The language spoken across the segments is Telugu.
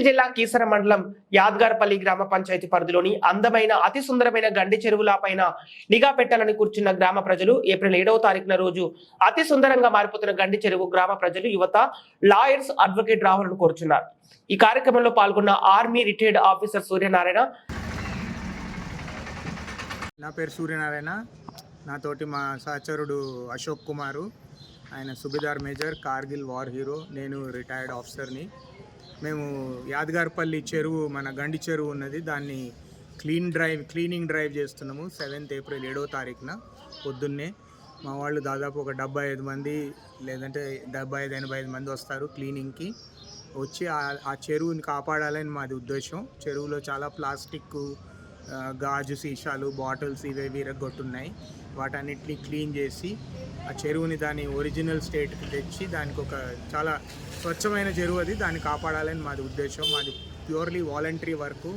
మేడ్చల్ జిల్లా కీసర మండలం యాద్గార్పల్లి గ్రామ పంచాయతీ పరిధిలోని అందమైన అతి సుందరమైన గండి చెరువుల పైన నిఘా పెట్టాలని కూర్చున్న గ్రామ ప్రజలు ఏప్రిల్ 7వ తారీఖున రోజు అతి సుందరంగా మారిపోతున్న గండి చెరువు గ్రామ ప్రజలు యువత లాయర్స్ అడ్వకేట్ రావాలని కోరుచున్నారు. ఈ కార్యక్రమంలో పాల్గొన్న ఆర్మీ రిటైర్డ్ ఆఫీసర్ సూర్యనారాయణ. నా పేరు సూర్యనారాయణ. నాతోటి మా సహచరుడు అశోక్ కుమారు, ఆయన subedar major, Kargil war hero. నేను రిటైర్డ్ ఆఫీసర్ని. మేము యాద్గార్పల్లి చెరువు, మన గండి చెరువు ఉన్నది, దాన్ని క్లీనింగ్ డ్రైవ్ చేస్తున్నాము. 7th ఏప్రిల్ 7వ తారీఖున పొద్దున్నే మా వాళ్ళు దాదాపు ఒక 75 మంది లేదంటే 75-85 మంది వస్తారు క్లీనింగ్కి. వచ్చి ఆ చెరువుని కాపాడాలని మాది ఉద్దేశం. చెరువులో చాలా ప్లాస్టిక్, గాజు సీసాలు, బాటిల్స్ ఇవి విరగొట్టున్నాయి. వాటన్నిటిని క్లీన్ చేసి ఆ చెరువుని దాని ఒరిజినల్ స్టేట్కి తెచ్చి దానికి ఒక చాలా స్వచ్ఛమైన చెరువు అది, దాన్ని కాపాడాలని మాది ఉద్దేశం. మాది ప్యూర్లీ వాలంటరీ వర్క్.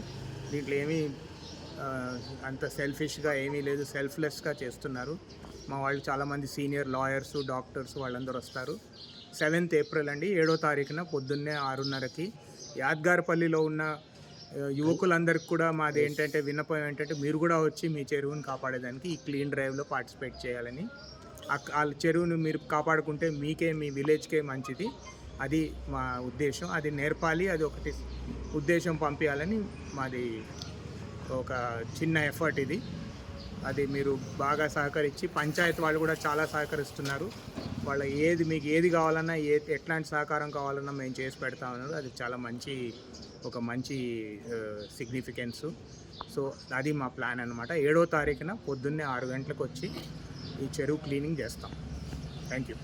దీంట్లో ఏమీ అంత సెల్ఫిష్గా ఏమీ లేదు, సెల్ఫ్లెస్గా చేస్తున్నారు మా వాళ్ళు. చాలామంది సీనియర్ లాయర్స్, డాక్టర్స్ వాళ్ళందరూ వస్తారు. 7th ఏప్రిల్ అండి, 7వ తారీఖున పొద్దున్నే 6:30కి యాద్గార్పల్లిలో ఉన్న యువకులందరికీ కూడా మాది ఏంటంటే విన్నపం ఏంటంటే, మీరు కూడా వచ్చి మీ చెరువుని కాపాడేదానికి ఈ క్లీన్ డ్రైవ్లో పార్టిసిపేట్ చేయాలని. ఆ చెరువును మీరు కాపాడుకుంటే మీకే, మీ విలేజ్కే మంచిది. అది మా ఉద్దేశం. అది నేర్పాలి, అది ఒకటి ఉద్దేశం పంపించాలని మాది ఒక చిన్న ఎఫర్ట్ ఇది. అది మీరు బాగా సహకరించి, పంచాయతీ వాళ్ళు కూడా చాలా సహకరిస్తున్నారు. వాళ్ళ మీకు ఏది కావాలన్నా, ఎట్లాంటి సహకారం కావాలన్నా మేము చేసి పెడతా ఉన్నారు. అది చాలా ఒక మంచి సిగ్నిఫికెన్సు. సో అది మా ప్లాన్ అనమాట. 7వ తారీఖున పొద్దున్నే 6 గంటలకు వచ్చి ఈ చెరువు క్లీనింగ్ చేస్తాం. Thank you.